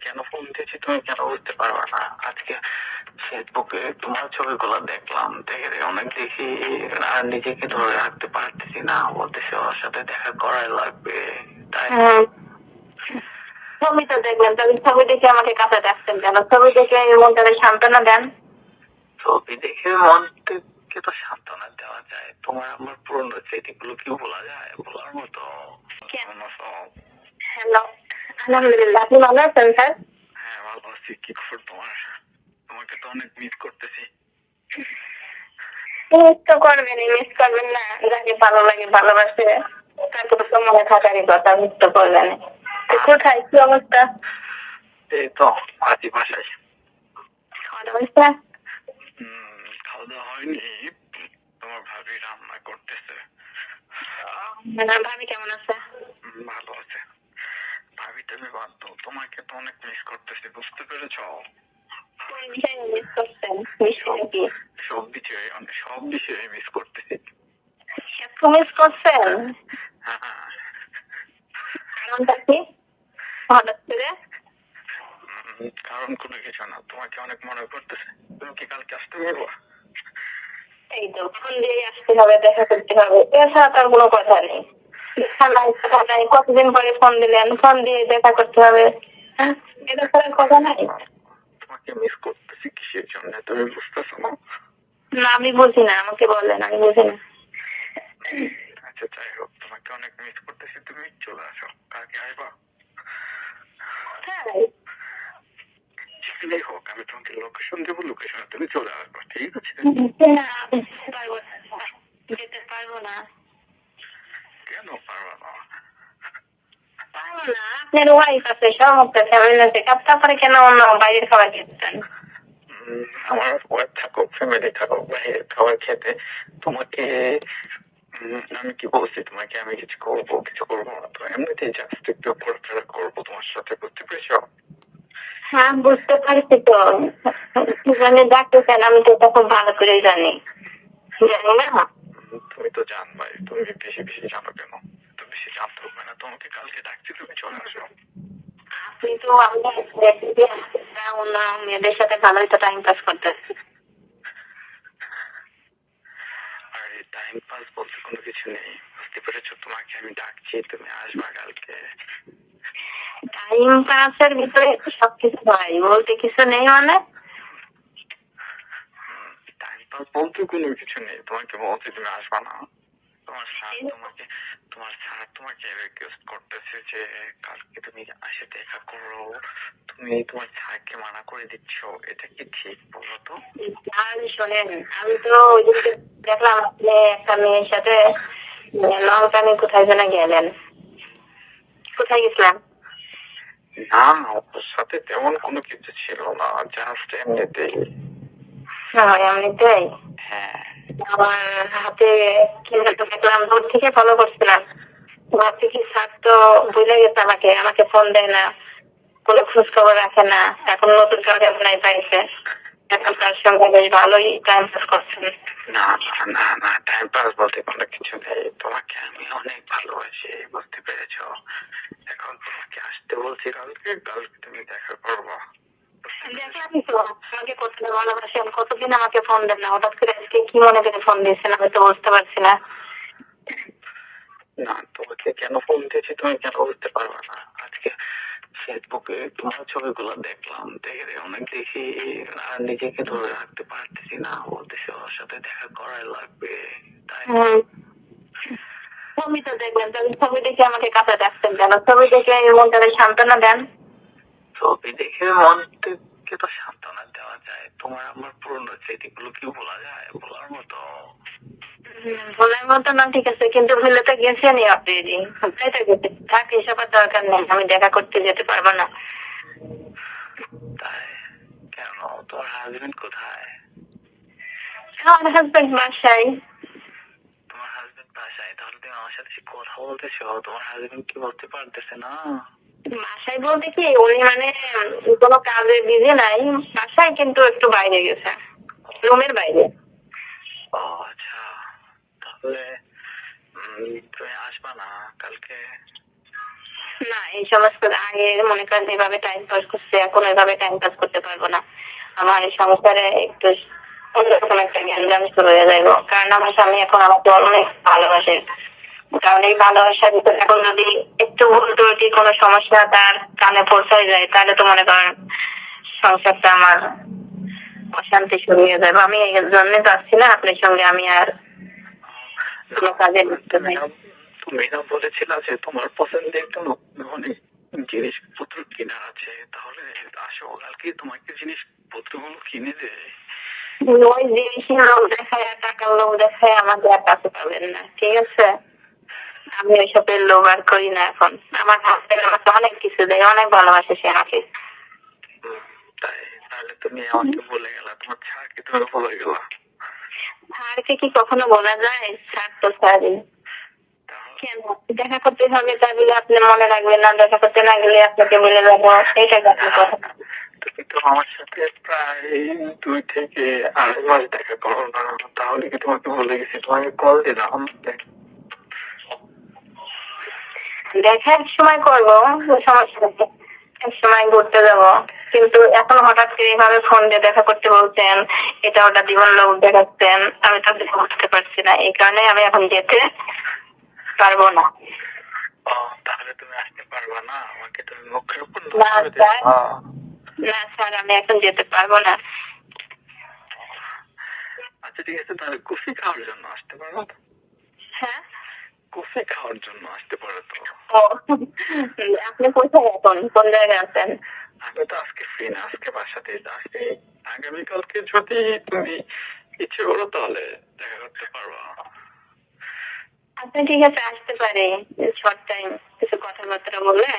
কেন ফোন দিয়েছি তুমি কেন বুঝতে পারবে না। আজকে ফেসবুকে তোমার ছবিগুলো দেখলাম, দেখে অনেক দেখি আর নিজেকে ধরে রাখতে পারতেছি না, বলতেছি ওর সাথে দেখা করাই লাগবে। তাই ছবি তো দেখলেন, তবে ছবি দেখে আমাকে কাছে ডাকছেন কেন? ছবি দেখে মনটাকে সান্ত্বনা দেন। ছবি দেখে মনকে তো সান্ত্বনা দেওয়া যায়, তোমার আমার পুরনো স্মৃতিগুলো কি বলা যায়? বলার মতো। হ্যালো, আলহামদুলিল্লাহ। আপনি ভালো আছেন স্যার? হ্যাঁ ভালো আছি। কি খবর তোমার? তোমাকে তো অনেক মিস করতেছি। মিস তো করবেনই, মিস করবেন না? যাকে ভালো লাগে ভালোবাসে তারপরে তো মনে থাকারই কথা, মিস তো করবেন। কোথায় কি অবস্থা? এই তো আছি বাসায়। খাওয়া দাওয়া? খাওয়া দাওয়া হয়নি, তোমার ভাবি রান্না করতেছে। ভাবি কেমন আছে? ভালো আছে। ভাবি তুমি বাদ দাও, তোমাকে তো অনেক মিস করতেছি, বুঝতে পেরেছো? কোন বিষয়ে মিস করছেন? বিষয়টা কি? সব বিষয়ে মিস করতেছি। এত মিস করছেন? কারণটা কি হঠাৎ করে? কারণ কোনো কিছু না, তোমাকে অনেক মনে করতেছে। তুমি কি কালকে আসতে পারবো? এই তো ফোন দিয়ে আসতে হবে, দেখা করতে হবে, এছাড়া তার কোনো কথা নেই। দেখা নাই, কথা নাই, কতদিন পরে ফোন দিলেন, ফোন দিয়ে দেখা করতে হবে, এটা ছাড়া কথা নাই। তোমাকে মিস করতেছি কিসের জন্য তুমি বুঝতেছো না? না আমি বুঝি না, আমাকে বলেন, আমি বুঝি না। আচ্ছা যাই হোক, তোমাকে অনেক মিস করতেছি, তুমি চলে আসো। কালকে আসবা? যেখানেই হোক আমি তোমাকে লোকেশন দেবো, লোকেশনে তুমি চলে আসবা, ঠিক আছে? যেতে পারবো না। কেন পারবা না? পারবো না, আপনার ওয়াইফ আছে, সমস্ত ফ্যামিলি আছে, তারপরে কেন অন্য বাইরের খাবার খেতেন? আমার ওয়াইফ থাকুক, ফ্যামিলি থাকুক, বাইরের খাবার খেতে তোমাকে আমি কি বলছি তোমাকে আমি কিছু করবো কিছু করবো না তো, এমনিতেই জাস্ট একটু ঘোরাফেরা করবো তোমার সাথে, বুঝতে পেরেছো? হ্যাঁ বুঝতে পারছি তো, কি জানি ডাকতেছেন, আমি তো এটা খুব ভালো করে জানি। জানি না? তুমি তো জানবাই, তুমি বেশি বেশি জানো কেন? তো বেশি জানতে হবে না, তোমাকে কালকে ডাকছি, তুমি চলে আসো। আপনি তো অন্য মেয়েদের সাথে ভালোই তো টাইম পাস করতেছেন। আর টাইম পাস বলতে কোনো কিছু নেই, বুঝতে পেরেছো? তোমাকে আমি ডাকছি, তুমি আসবা কালকে। টাইম পাসের ভিতরে সবকিছু হয়, বলতে কিছু নেই মানে? টাইম পাস বলতে কোনো কিছু নেই, তোমাকে বলছি তুমি আসবা না। তোমার স্যার তোমাকে রিকোয়েস্ট করতেছে যে কালকে তুমি এসে দেখা করো, তুমি তোমার স্যারকে মানা করে দিচ্ছ, এটা কি ঠিক বলো তো? শোনেন, আমি তো ওই দিনকে দেখলাম আপনি একটা মেয়ের সাথে লং টাইমে কোথায় যেন গেলেন। কোথায় গেছিলাম? না, ওর সাথে তেমন কোনো কিছু ছিল না, জাস্ট এমনিতেই। এমনিতেই? হ্যাঁ। আমার হাতে কি দেখলাম, দূর থেকে ফলো করছিলাম। ভাবছি কি স্যার তো ভুলে গেছে আমাকে, আমাকে ফোন দেয় না, কোনো খোঁজ খবর রাখে না, এখন নতুন কাউকে নাই পাইছে, এখন তার সঙ্গে বেশ ভালোই টাইম পাস করছেন। না না না, টাইম পাস বলতে কোনো কিছু নেই, তোমাকে আমি অনেক ভালোবাসি, বুঝতে পেরেছো? এখন তোমাকে আসতে বলছি কালকে, কালকে তুমি দেখা করবো। দেখলামই তো আমাকে কতটা ভালোবাসেন, কতদিন আমাকে ফোন দেন না, হঠাৎ করে আজকে কি মনে করে ফোন দিয়েছেন আমি তো বুঝতে পারছি না। না, তোমাকে কেন ফোন দিয়েছি তুমি কেন বুঝতে পারবে না। আজকে ফেসবুকে তোমার ছবিগুলো দেখলাম, দেখে অনেক দেখি আর নিজেকে ধরে রাখতে পারতেছি না, বলতেছি ওর সাথে দেখা করাই লাগবে। তাই ছবি তো দেখলেন, তবে ছবি দেখে আমাকে কাছে ডাকছেন কেন? ছবি দেখে মনটাকে সান্ত্বনা দেন। ছবি দেখে মনকে তো সান্ত্বনা দেওয়া যায়, তোমার আমার পুরনো স্মৃতিগুলো কি বলা যায়? বলার মতো। ভোলার মতো না, ঠিক আছে, কিন্তু ভুলে তো গেছেনই অলরেডি, তাই তো গেছে, থাক এসবের দরকার নেই, আমি দেখা করতে যেতে পারবো না। তাই কেন? তোমার হাজবেন্ড কোথায়? আমার হাজবেন্ড বাসায়। তোমার হাজবেন্ড বাসায়? তাহলে তুমি আমার সাথে কথা বলতেছো, তোমার হাজবেন্ড কি বলতে পারতেছে না? বাসায় বলতে কি, উনি মানে কোনো কাজে বিজি নাই বাসায়, কিন্তু একটু বাইরে গেছে, রুমের বাইরে। ও আচ্ছা, তাহলে তুমি আসবা না কালকে? না, এই সমস্ত আগে মনে করেন এভাবে টাইম পাস করছে, এখন এভাবে টাইম পাস করতে পারবো না। আমার এই সংসারে একটু অন্যরকম একটা জ্ঞান শুরু হয়ে যাইব, কারণ আমার স্বামী এখন আমাকে অনেক ভালোবাসে। কারণ এই ভালোবাসার ভিতরে এখন যদি একটু ভুল ত্রুটি কোনো সমস্যা তার কানে পৌঁছায় যায়, তাহলে তো মনে করেন সংসারটা আমার অশান্তি শুরু হয়ে যাবে। আমি এই জন্য চাচ্ছি না আপনার সঙ্গে আমি আর কোনো কাজে লিপ্ত তুমি হই। না তুমি না বলেছিলা যে তোমার পছন্দের কোনো অনেক জিনিসপত্র কেনা আছে, তাহলে আসো কালকে তোমাকে জিনিসপত্রগুলো কিনে দেয়। ওই জিনিসের লোক দেখায়, টাকার লোক দেখায় আমাদের আর কাছে পাবেন না, ঠিক আছে? আমি ওইসবের লোভ আর করি না এখন। আমার হাজবেন্ড আমাকে অনেক কিছু দেয়, অনেক ভালোবাসে সে আমাকে। তাই? তাহলে তুমি আমাকে বলে গেলা, তোমার ছাড়কে তুমি বলে গেলা। স্যারকে কি কখনো বলা যায়? স্যার তো স্যারই। কেন দেখা করতে হবে তা বলে আপনি মনে রাখবেন না, দেখা করতে না গেলে আপনাকে বলে যাবো, এইটা কি আপনার কথা? তুমি তো আমার সাথে প্রায় 2 থেকে 2.5 মাস দেখা করো না, তাহলে কি তোমাকে বলে গেছি? তোমাকে কল দিলাম, দেখা এক সময় করবো, সমস্যা নেই, এক সময় ঘুরতে যাব। কিন্তু এখন হঠাৎ করে এইভাবে ফোন দিয়ে দেখা করতে বলছেন, এটা ওটা জীবন লোক দেখাচ্ছেন, আমি তো বুঝতে পারছি না। এই কারণে আমি এখন যেতে পারবো না। ও, তাহলে তুমি আসতে পারবা না? আমাকে তুমি মুখের উপর না করে স্যার, দিবা। না স্যার, আমি এখন যেতে পারবো না। আচ্ছা ঠিক আছে, তাহলে কফি খাওয়ার জন্য আসতে পারো তো? হ্যাঁ। কফি খাওয়ার জন্য আসতে পারো তো? ও, আপনি কোথায় এখন, কোন জায়গায় আছেন? আমি তো আজকে ফ্রি না, আজকে বাসাতে আজকে। আগামীকালকে যদি তুমি ইচ্ছে করো তাহলে দেখা করতে পারবা। আচ্ছা ঠিক আছে, আসতে পারি। শর্ট টাইম কিছু কথাবার্তা বলে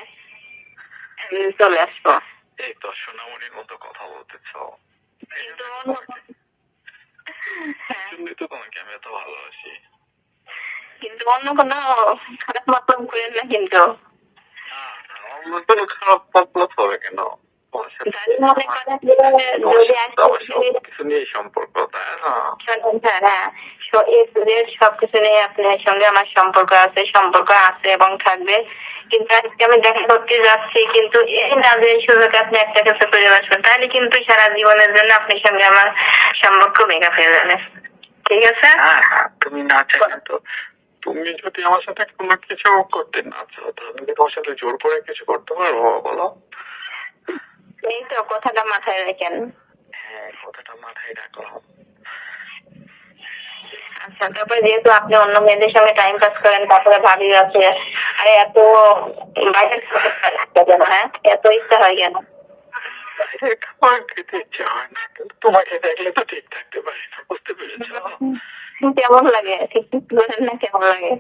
আমি চলে আসবো। এই তো সোনামণির মতো কথা বলতেছ, কিন্তু হ্যাঁ, জন্যই তো তোমাকে আমি এত ভালোবাসি। কিন্তু অন্য কোনো খারাপ মতলব করেন না কিন্তু। না না, অন্য কোনো খারাপ মতলব হবে কেন? তোমার সাথে তাহলে মনে করেন যে তোমার যদি সাথে তো আমার সবকিছু নিয়ে সম্পর্ক, তাই না? শোনেন স্যার, হ্যাঁ, সবকিছু নিয়ে আপনার সঙ্গে আমার সম্পর্ক আছে এবং থাকবে। কিন্তু আজকে আমি দেখা করতে যাচ্ছি, কিন্তু এই না যে এই সুযোগ আপনি একটা কিছু করে বসবেন, তাহলে কিন্তু সারা জীবনের জন্য আপনার সঙ্গে আমার সম্পর্ক ভেঙে ফেলে যাবে, ঠিক আছে? হ্যাঁ হ্যাঁ, তুমি না চাইলে তো, তুমি যদি আমার সাথে কোনো কিছু করতে না চাও, তাহলে কি তোমার সাথে জোর করে কিছু করতে পারবো বলো? এই তো কথাটা মাথায় রাখেন। হ্যাঁ, কথাটা মাথায় রাখলাম। আচ্ছা, তারপরে যেহেতু আপনি অন্য মেয়েদের সঙ্গে টাইম পাস করেন, তারপরে ভাবি আছে, আরে এত বাইরের খাবার থাকতে কেন? হ্যাঁ, এত ইচ্ছা হয় কেন? বাইরের খাবার খেতে ইচ্ছে হয় না, কিন্তু তোমাকে দেখলে তো ঠিক থাকতে পারি না, বুঝতে পেরেছো? কেমন লাগে ঠিক বলেন না, কেমন লাগে?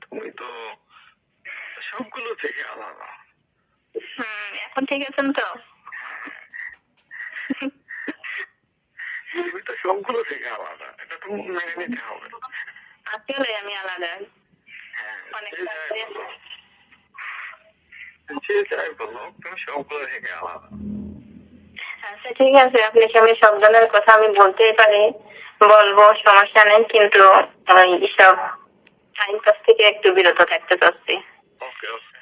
তুমি তো সবগুলো থেকে আলাদা। এখন ঠিক আছেন তো? তুমি তো সবগুলো থেকে আলাদা, এটা তো মেনে নিতে হবে। আসলে আমি আলাদা হ্যাঁ, অনেক। যে যাই বলো, তুমি সবগুলো থেকে আলাদা। আচ্ছা ঠিক আছে, আপনার সঙ্গে সব ধরনের কথা আমি বলতেই পারি, বলবো, সমস্যা নেই, কিন্তু ওই সব টাইম পাস থেকে একটু বিরত থাকতে চাচ্ছি। ওকে ওকে।